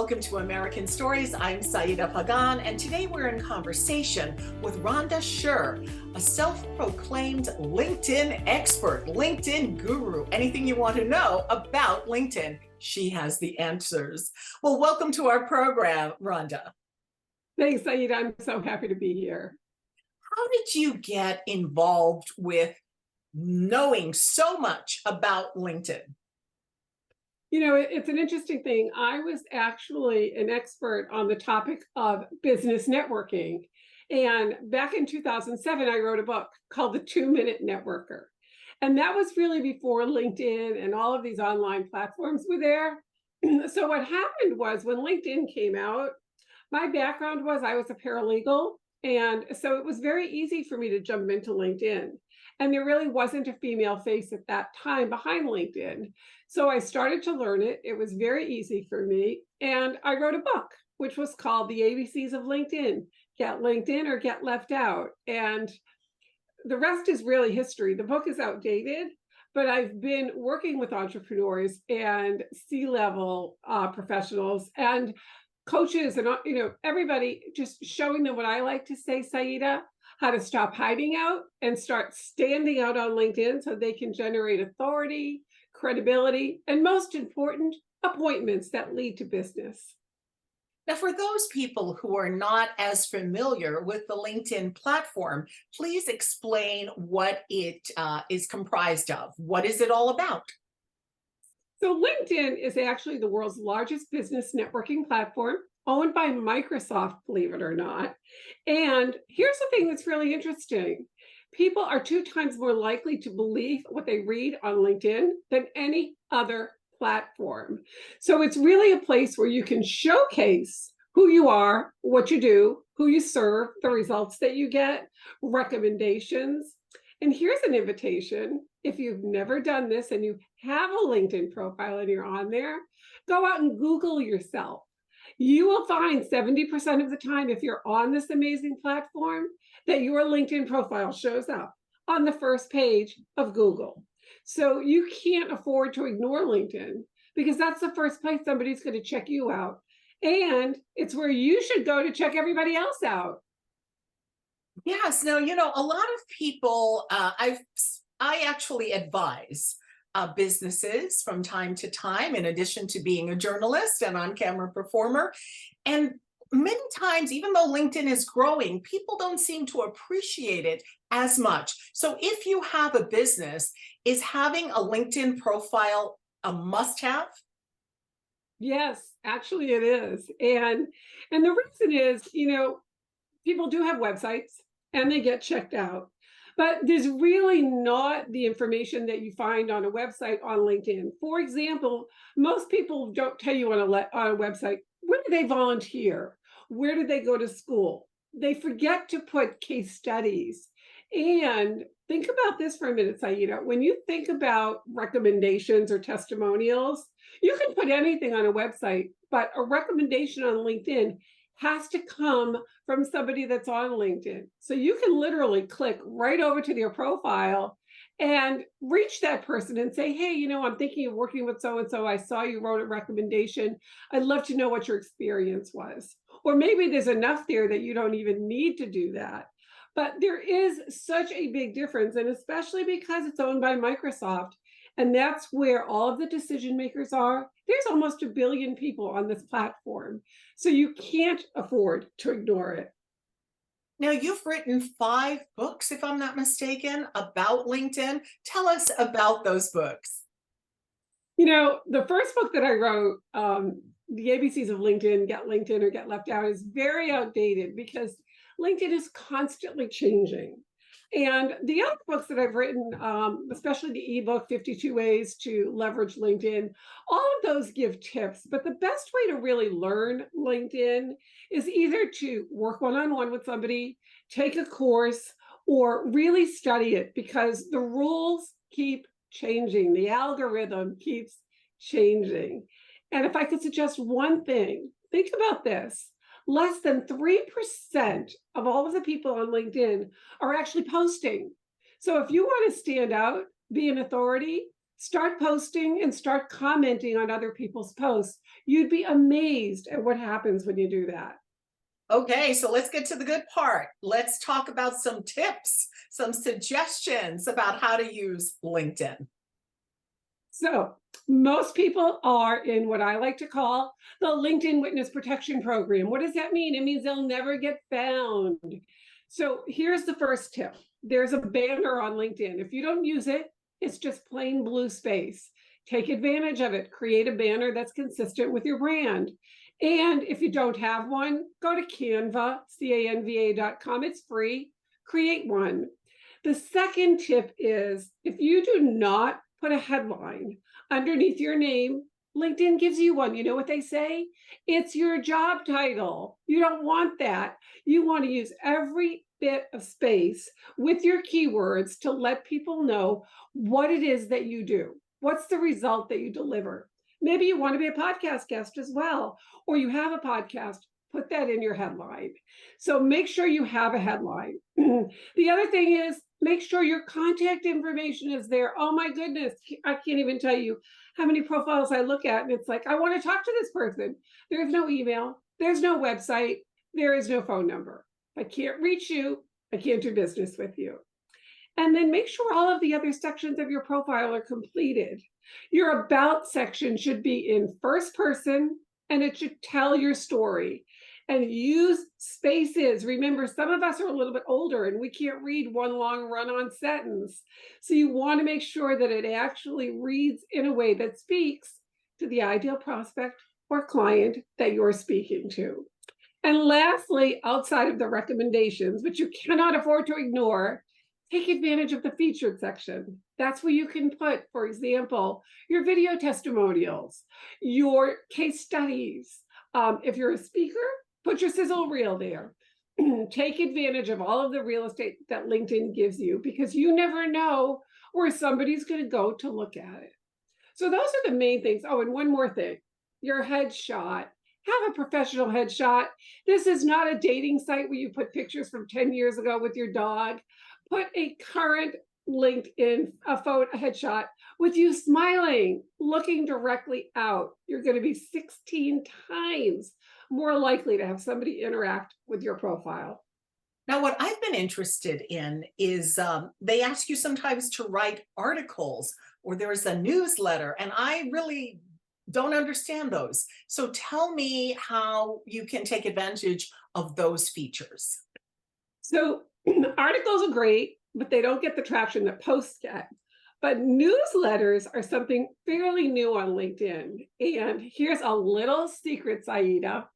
welcome to American Stories. I'm Saida Pagan, and today we're in conversation with Rhonda Sher, a self-proclaimed LinkedIn expert, LinkedIn guru. Anything you want to know about LinkedIn, she has the answers. Well, welcome to our program, Rhonda. Thanks, Saida. I'm so happy to be here. How did you get involved with knowing so much about LinkedIn? You know, it's an interesting thing. I was actually an expert on the topic of business networking. And back in 2007, I wrote a book called The 2-Minute Networker. And that was really before LinkedIn and all of these online platforms were there. So what happened was when LinkedIn came out, my background was I was a paralegal. And so it was very easy for me to jump into LinkedIn. And there really wasn't a female face at that time behind LinkedIn. So I started to learn it. It was very easy for me. And I wrote a book, which was called The ABCs of LinkedIn, Get LinkedIn or Get Left Out. And the rest is really history. The book is outdated, but I've been working with entrepreneurs and C-level professionals and coaches and everybody, just showing them what I like to say, Saida, how to stop hiding out and start standing out on LinkedIn so they can generate authority, credibility, and most important, appointments that lead to business. Now, for those people who are not as familiar with the LinkedIn platform, please explain what it is comprised of. What is it all about? So LinkedIn is actually the world's largest business networking platform, owned by Microsoft, believe it or not. And here's the thing that's really interesting. People are 2 times more likely to believe what they read on LinkedIn than any other platform. So it's really a place where you can showcase who you are, what you do, who you serve, the results that you get, recommendations. And here's an invitation. If you've never done this and you have a LinkedIn profile and you're on there, go out and Google yourself. You will find 70% of the time, if you're on this amazing platform, that your LinkedIn profile shows up on the first page of Google. So you can't afford to ignore LinkedIn because that's the first place somebody's going to check you out. And it's where you should go to check everybody else out. Yes. Now, a lot of people, I actually advise businesses from time to time, in addition to being a journalist and on-camera performer. And many times, even though LinkedIn is growing, people don't seem to appreciate it as much. So if you have a business, is having a LinkedIn profile a must-have? Yes, actually it is. And the reason is, people do have websites and they get checked out. But there's really not the information that you find on a website on LinkedIn. For example, most people don't tell you on a website, when do they volunteer? Where did they go to school? They forget to put case studies. And think about this for a minute, Saida. When you think about recommendations or testimonials, you can put anything on a website, but a recommendation on LinkedIn has to come from somebody that's on LinkedIn. So you can literally click right over to their profile and reach that person and say, hey, I'm thinking of working with so-and-so. I saw you wrote a recommendation. I'd love to know what your experience was. Or maybe there's enough there that you don't even need to do that. But there is such a big difference, and especially because it's owned by Microsoft, and that's where all of the decision makers are. There's almost 1 billion people on this platform. So you can't afford to ignore it. Now, you've written 5 books, if I'm not mistaken, about LinkedIn. Tell us about those books. The first book that I wrote, The ABCs of LinkedIn, Get LinkedIn or Get Left Out, is very outdated because LinkedIn is constantly changing. And the other books that I've written, especially the ebook, 52 Ways to Leverage LinkedIn, all of those give tips. But the best way to really learn LinkedIn is either to work one-on-one with somebody, take a course, or really study it because the rules keep changing. The algorithm keeps changing. And if I could suggest one thing, think about this. Less than 3% of all of the people on LinkedIn are actually posting. So if you want to stand out, be an authority, Start posting and start commenting on other people's posts. You'd be amazed at what happens when you do that. Okay, so let's get to the good part. Let's talk about some tips, some suggestions about how to use LinkedIn. So, most people are in what I like to call the LinkedIn Witness Protection Program. What does that mean? It means they'll never get found. So, here's the first tip. There's a banner on LinkedIn. If you don't use it, it's just plain blue space. Take advantage of it. Create a banner that's consistent with your brand. And if you don't have one, go to Canva, canva.com. It's free. Create one. The second tip is if you do not put a headline underneath your name, LinkedIn gives you one. You know what they say? It's your job title. You don't want that. You want to use every bit of space with your keywords to let people know what it is that you do. What's the result that you deliver? Maybe you want to be a podcast guest as well, or you have a podcast. Put that in your headline. So make sure you have a headline. The other thing is make sure your contact information is there. Oh my goodness, I can't even tell you how many profiles I look at and it's like, I want to talk to this person. There's no email, there's no website, there is no phone number. If I can't reach you, I can't do business with you. And then make sure all of the other sections of your profile are completed. Your about section should be in first person and it should tell your story. And use spaces. Remember, some of us are a little bit older and we can't read one long run-on sentence. So you want to make sure that it actually reads in a way that speaks to the ideal prospect or client that you're speaking to. And lastly, outside of the recommendations, which you cannot afford to ignore, take advantage of the featured section. That's where you can put, for example, your video testimonials, your case studies. If you're a speaker, put your sizzle reel there. Take advantage of all of the real estate that LinkedIn gives you because you never know where somebody's going to go to look at it. So those are the main things. Oh, and one more thing, your headshot. Have a professional headshot. This is not a dating site where you put pictures from 10 years ago with your dog. Put a current LinkedIn a headshot with you smiling, looking directly out. You're going to be 16 times more likely to have somebody interact with your profile. Now, what I've been interested in is they ask you sometimes to write articles or there's a newsletter, and I really don't understand those. So tell me how you can take advantage of those features. So articles are great, but they don't get the traction that posts get. But newsletters are something fairly new on LinkedIn. And here's a little secret, Saida.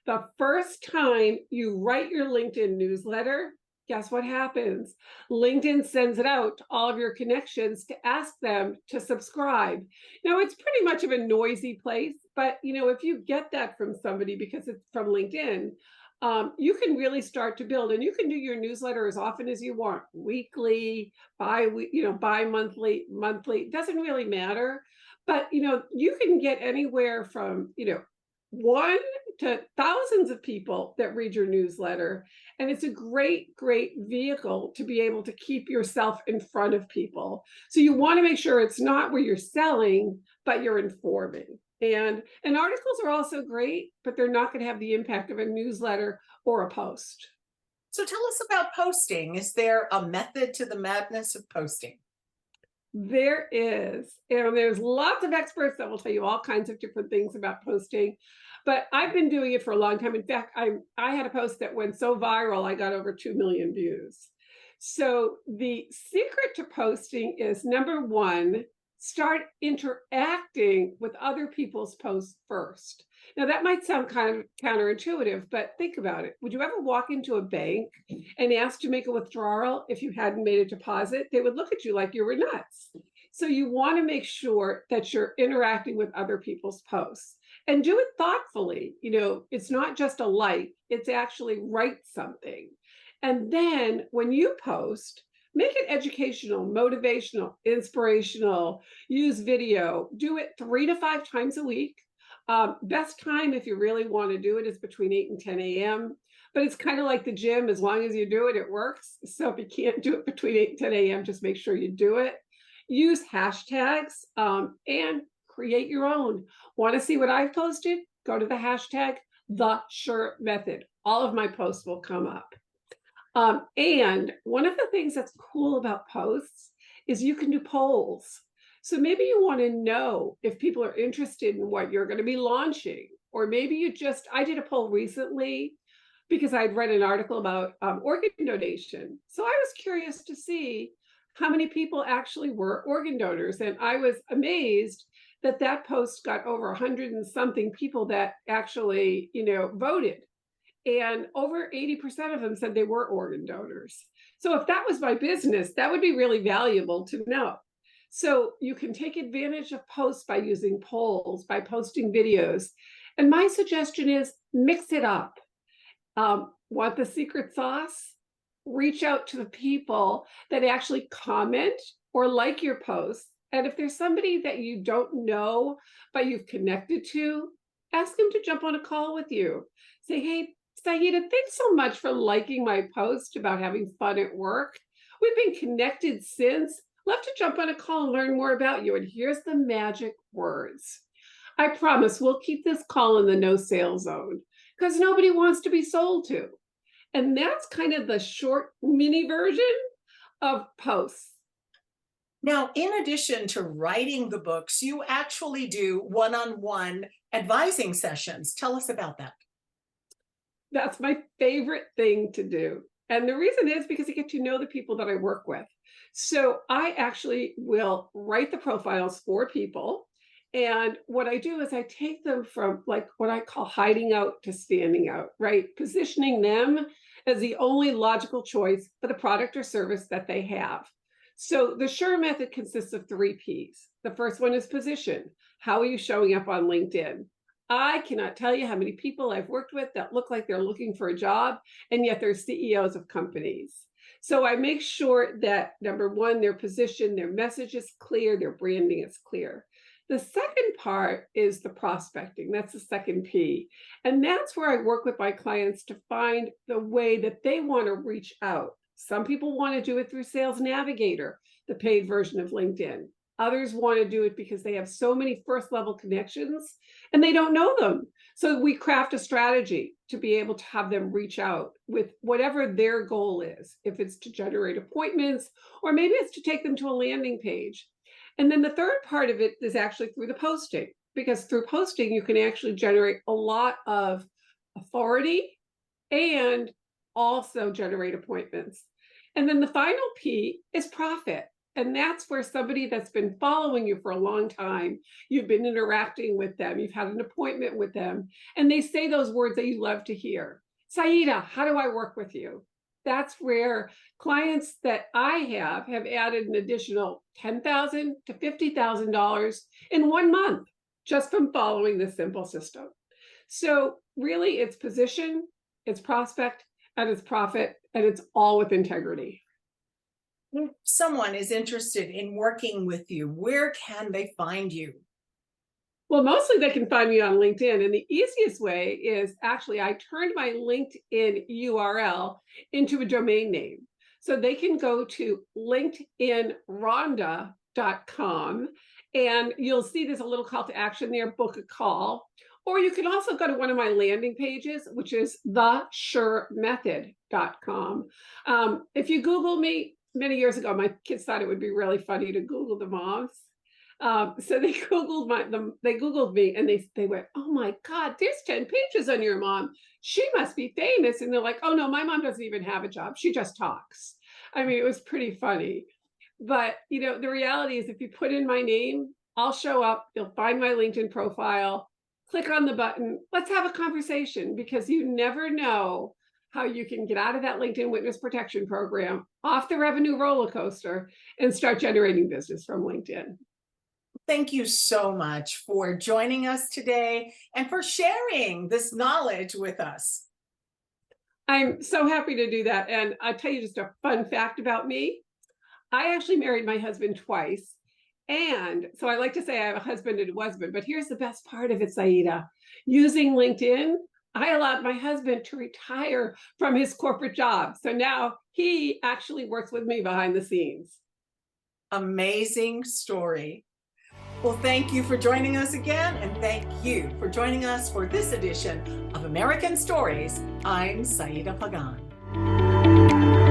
The first time you write your LinkedIn newsletter, guess what happens? LinkedIn sends it out to all of your connections to ask them to subscribe. Now, it's pretty much of a noisy place, but if you get that from somebody because it's from LinkedIn, you can really start to build, and you can do your newsletter as often as you want, weekly, bi-monthly, monthly, it doesn't really matter. But, you can get anywhere from, one to thousands of people that read your newsletter. And it's a great, great vehicle to be able to keep yourself in front of people. So you want to make sure it's not where you're selling, but you're informing. And articles are also great, but they're not going to have the impact of a newsletter or a post. So tell us about posting. Is there a method to the madness of posting? There is, and there's lots of experts that will tell you all kinds of different things about posting, but I've been doing it for a long time. In fact, I had a post that went so viral, I got over 2 million views. So the secret to posting is, number one, start interacting with other people's posts first. Now, that might sound kind of counterintuitive, but think about it. Would you ever walk into a bank and ask to make a withdrawal if you hadn't made a deposit? They would look at you like you were nuts. So you want to make sure that you're interacting with other people's posts and do it thoughtfully. It's not just a like, it's actually write something. And then when you post, make it educational, motivational, inspirational, use video, do it 3 to 5 times a week. Best time, if you really want to do it, is between 8 and 10 a.m. But it's kind of like the gym. As long as you do it, it works. So if you can't do it between 8 and 10 a.m., just make sure you do it. use hashtags, and create your own. Want to see what I've posted? Go to the hashtag the Sher method. All of my posts will come up. And one of the things that's cool about posts is you can do polls. So maybe you want to know if people are interested in what you're going to be launching, or maybe I did a poll recently because I'd read an article about organ donation. So I was curious to see how many people actually were organ donors. And I was amazed that that post got over 100 and something people that actually, voted. And over 80% of them said they were organ donors. So if that was my business, that would be really valuable to know. So you can take advantage of posts by using polls, by posting videos. And my suggestion is mix it up. Want the secret sauce? Reach out to the people that actually comment or like your posts. And if there's somebody that you don't know, but you've connected to, ask them to jump on a call with you. Say, hey, Saida, thanks so much for liking my post about having fun at work. We've been connected since. Love to jump on a call and learn more about you. And here's the magic words. I promise we'll keep this call in the no sale zone because nobody wants to be sold to. And that's kind of the short mini version of posts. Now, in addition to writing the books, you actually do one-on-one advising sessions. Tell us about that. That's my favorite thing to do. And the reason is because I get to know the people that I work with. So I actually will write the profiles for people. And what I do is I take them from like what I call hiding out to standing out, right? Positioning them as the only logical choice for the product or service that they have. So the Sher method consists of 3 Ps. The first one is position. How are you showing up on LinkedIn? I cannot tell you how many people I've worked with that look like they're looking for a job, and yet they're CEOs of companies. So I make sure that number one, their position, their message is clear, their branding is clear. The second part is the prospecting. That's the second P. And that's where I work with my clients to find the way that they want to reach out. Some people want to do it through Sales Navigator, the paid version of LinkedIn. Others want to do it because they have so many first level connections and they don't know them. So we craft a strategy to be able to have them reach out with whatever their goal is. If it's to generate appointments, or maybe it's to take them to a landing page. And then the third part of it is actually through the posting, because through posting, you can actually generate a lot of authority and also generate appointments. And then the final P is profit. And that's where somebody that's been following you for a long time, you've been interacting with them, you've had an appointment with them, and they say those words that you love to hear. Saida, how do I work with you? That's where clients that I have added an additional $10,000 to $50,000 in 1 month just from following this simple system. So really it's position, it's prospect, and it's profit, and it's all with integrity. If someone is interested in working with you, where can they find you? Well, mostly they can find me on LinkedIn. And the easiest way is actually I turned my LinkedIn URL into a domain name. So they can go to linkedinrhonda.com and you'll see there's a little call to action there, book a call. Or you can also go to one of my landing pages, which is theshermethod.com. If you Google me, many years ago, my kids thought it would be really funny to Google the moms. So they Googled me and they went, oh my God, there's 10 pages on your mom. She must be famous. And they're like, oh no, my mom doesn't even have a job. She just talks. I mean, it was pretty funny. But the reality is if you put in my name, I'll show up. You'll find my LinkedIn profile, click on the button. Let's have a conversation, because you never know how you can get out of that LinkedIn Witness Protection Program, off the revenue roller coaster, and start generating business from LinkedIn. Thank you so much for joining us today and for sharing this knowledge with us. I'm so happy to do that. And I'll tell you just a fun fact about me. I actually married my husband twice. And so I like to say I have a husband and a husband, but here's the best part of it, Saida. Using LinkedIn, I allowed my husband to retire from his corporate job. So now he actually works with me behind the scenes. amazing story. Well, thank you for joining us again, and thank you for joining us for this edition of American Stories. I'm Saida Pagan.